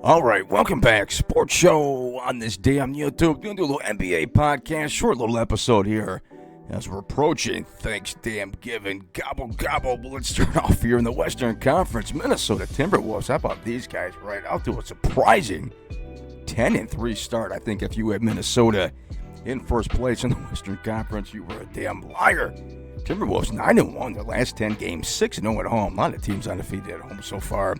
All right, welcome back. Sports show on this day on YouTube. Gonna do a little NBA podcast, short little episode here as we're approaching Thanksgiving. Gobble, gobble. But let's start off here in the Western Conference. Minnesota Timberwolves. How about these guys right out to a surprising 10-3 start. I think if you had Minnesota in first place in the Western Conference, you were a damn liar. Timberwolves 9-1 their last 10 games, 6-0 at home. A lot of teams undefeated at home so far.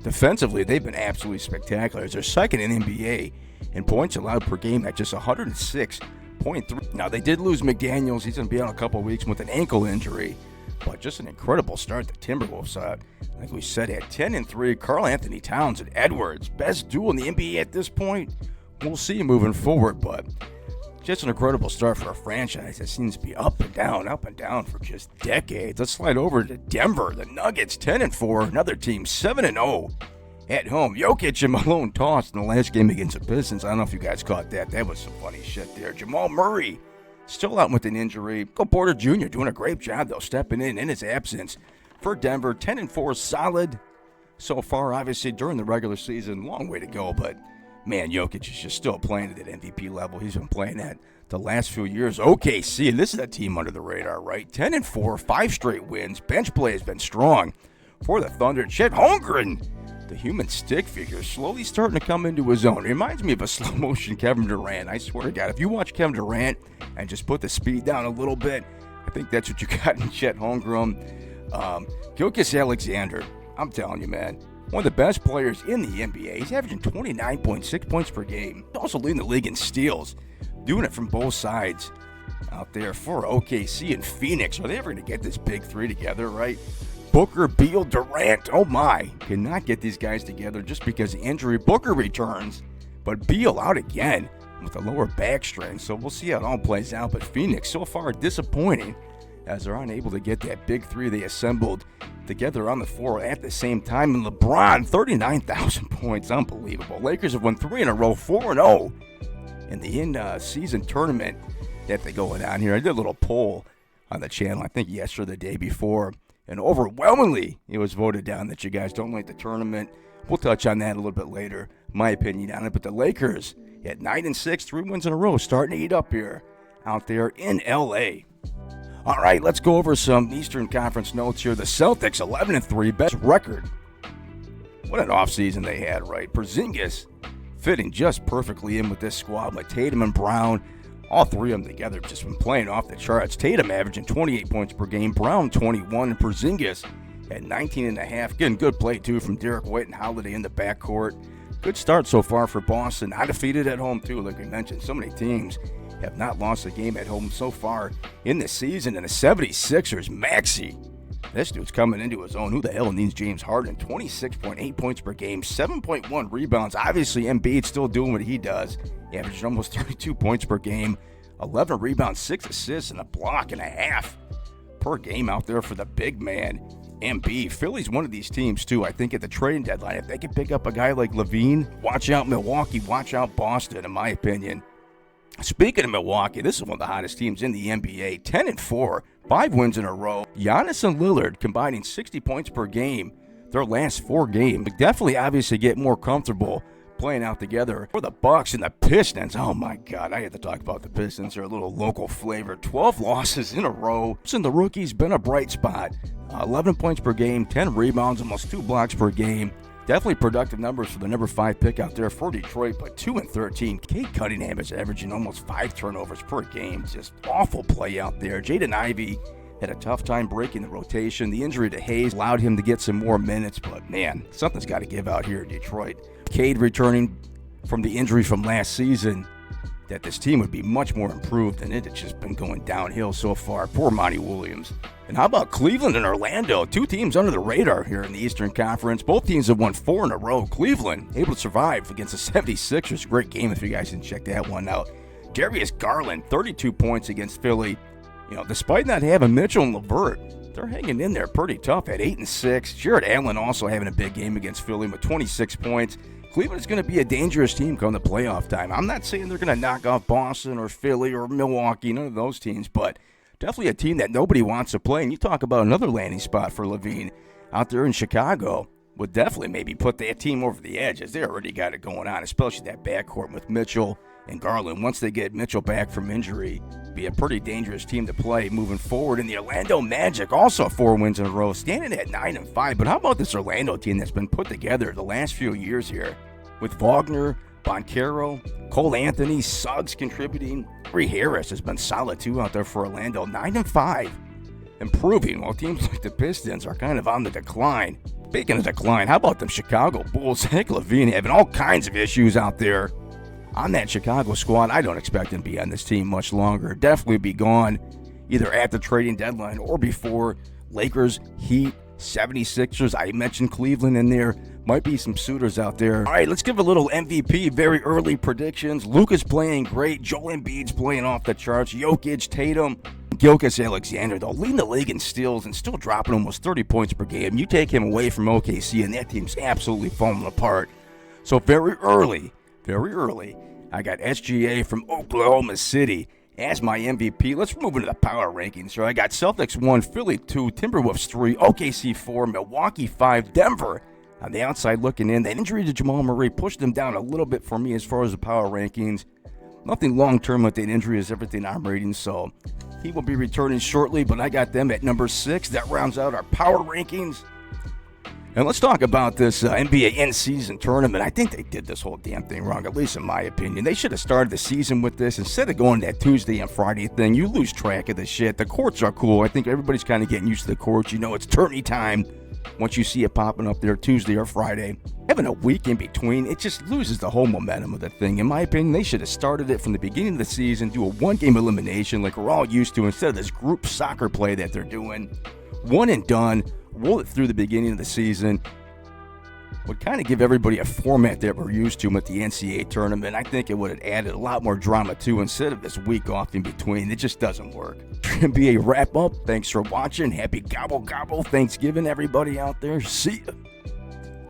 Defensively, they've been absolutely spectacular. They're second in NBA in points allowed per game at just 106.3. Now, they did lose McDaniels. He's going to be out a couple of weeks with an ankle injury. But just an incredible start. The Timberwolves, like we said, at 10-3. Karl Anthony Towns and Edwards, best duo in the NBA at this point. We'll see moving forward, but just an incredible start for a franchise that seems to be up and down for just decades. Let's slide over to Denver. The Nuggets 10-4. Another team 7-0 at home. Jokic and Malone tossed in the last game against the Pistons. I don't know if you guys caught that. That was some funny shit there. Jamal Murray still out with an injury. Go Porter Jr. doing a great job, though, stepping in his absence for Denver. 10-4, solid so far, obviously, during the regular season. Long way to go, but man, Jokic is just still playing at that MVP level. He's been playing at the last few years. OKC, and this is a team under the radar, right? 10-4, 5 straight wins. Bench play has been strong for the Thunder. Chet Holmgren, the human stick figure, slowly starting to come into his own. It reminds me of a slow-motion Kevin Durant. I swear to God, if you watch Kevin Durant and just put the speed down a little bit, I think that's what you got in Chet Holmgren. Gilgeous Alexander, I'm telling you, man, one of the best players in the NBA. He's averaging 29.6 points per game. He's also leading the league in steals. Doing it from both sides out there for OKC and Phoenix. Are they ever going to get this big three together, right? Booker, Beal, Durant. Oh my. Cannot get these guys together just because of injury. Booker returns, but Beal out again with a lower back strain. So we'll see how it all plays out. But Phoenix so far disappointing as they're unable to get that big three they assembled together on the floor at the same time. And LeBron, 39,000 points. Unbelievable. Lakers have won 3 in a row, 4-0 in the in-season tournament that they going on here. I did a little poll on the channel, I think yesterday or the day before, and overwhelmingly it was voted down that you guys don't like the tournament. We'll touch on that a little bit later, my opinion on it. But the Lakers at 9-6, 3 wins in a row, starting to eat up here out there in L.A. All right, let's go over some Eastern Conference notes here. The Celtics, 11-3, best record. What an offseason they had, right? Porzingis fitting just perfectly in with this squad, like Tatum and Brown. All three of them together have just been playing off the charts. Tatum averaging 28 points per game, Brown 21, and Porzingis at 19.5. Getting good play, too, from Derek White and Holiday in the backcourt. Good start so far for Boston. Undefeated at home, too, like we mentioned. So many teams have not lost a game at home so far in the season. And the 76ers, Maxey. This dude's coming into his own. Who the hell needs James Harden? 26.8 points per game, 7.1 rebounds. Obviously, Embiid's still doing what he does. He averaged almost 32 points per game, 11 rebounds, 6 assists, and a block and a half per game out there for the big man, Embiid. Philly's one of these teams, too. I think at the trading deadline, if they can pick up a guy like Levine, watch out Milwaukee, watch out Boston, in my opinion. Speaking of Milwaukee, this is one of the hottest teams in the NBA. 10-4, 5 wins in a row. Giannis and Lillard combining 60 points per game their last 4 games. Definitely, obviously, get more comfortable playing out together. For the Bucks and the Pistons, oh my God, I have to talk about the Pistons. They're a little local flavor. 12 losses in a row. And the rookie's been a bright spot. 11 points per game, 10 rebounds, almost 2 blocks per game. Definitely productive numbers for the number 5 pick out there for Detroit, but 2-13. Cade Cunningham is averaging almost 5 turnovers per game. Just awful play out there. Jaden Ivey had a tough time breaking the rotation. The injury to Hayes allowed him to get some more minutes, but man, something's got to give out here in Detroit. Cade returning from the injury from last season, that this team would be much more improved, and it's just been going downhill so far. Poor Monty Williams. And how about Cleveland and Orlando? 2 teams under the radar here in the Eastern Conference. Both teams have won 4 in a row. Cleveland able to survive against the 76ers. Great game if you guys didn't check that one out. Darius Garland, 32 points against Philly. Despite not having Mitchell and LeVert, they're hanging in there pretty tough at 8-6. Jared Allen also having a big game against Philly with 26 points. Cleveland is going to be a dangerous team come the playoff time. I'm not saying they're going to knock off Boston or Philly or Milwaukee, none of those teams, but definitely a team that nobody wants to play. And you talk about another landing spot for Levine out there in Chicago. would definitely maybe put that team over the edge, as they already got it going on, especially that backcourt with Mitchell and Garland. Once they get Mitchell back from injury, be a pretty dangerous team to play moving forward. And the Orlando Magic, also 4 wins in a row, standing at 9-5. But how about this Orlando team that's been put together the last few years here, with Wagner, Boncaro, Cole Anthony, Suggs contributing. Ree Harris has been solid too out there for Orlando. 9-5, improving, while teams like the Pistons are kind of on the decline. Speaking of decline, how about them Chicago Bulls? Zach LaVine having all kinds of issues out there on that Chicago squad. I don't expect him to be on this team much longer. Definitely be gone either at the trading deadline or before. Lakers, Heat, 76ers. I mentioned Cleveland in there. Might be some suitors out there. All right, let's give a little MVP. Very early predictions. Luka's playing great. Joel Embiid's playing off the charts. Jokic, Tatum, Gilgeous Alexander, though, leading the league in steals and still dropping almost 30 points per game. You take him away from OKC, and that team's absolutely falling apart. So very early, I got SGA from Oklahoma City as my MVP. Let's move into the power rankings. So I got Celtics 1, Philly 2, Timberwolves 3, OKC 4, Milwaukee 5, Denver on the outside looking in. That injury to Jamal Murray pushed them down a little bit for me as far as the power rankings. Nothing long-term with that injury is everything I'm rating, so he will be returning shortly, but I got them at number 6. That rounds out our power rankings. And let's talk about this NBA in-season tournament. I think they did this whole damn thing wrong, at least in my opinion. They should have started the season with this. Instead of going that Tuesday and Friday thing, you lose track of the shit. The courts are cool. I think everybody's kind of getting used to the courts. You know, it's tourney time. Once you see it popping up there Tuesday or Friday, having a week in between, it just loses the whole momentum of the thing. In my opinion, they should have started it from the beginning of the season, do a one-game elimination like we're all used to, instead of this group soccer play that they're doing. One and done, roll it through the beginning of the season. Would kind of give everybody a format that we're used to with the NCAA tournament. I think it would have added a lot more drama too, instead of this week off in between. It just doesn't work. NBA wrap up. Thanks for watching. Happy gobble gobble Thanksgiving, everybody out there. See ya.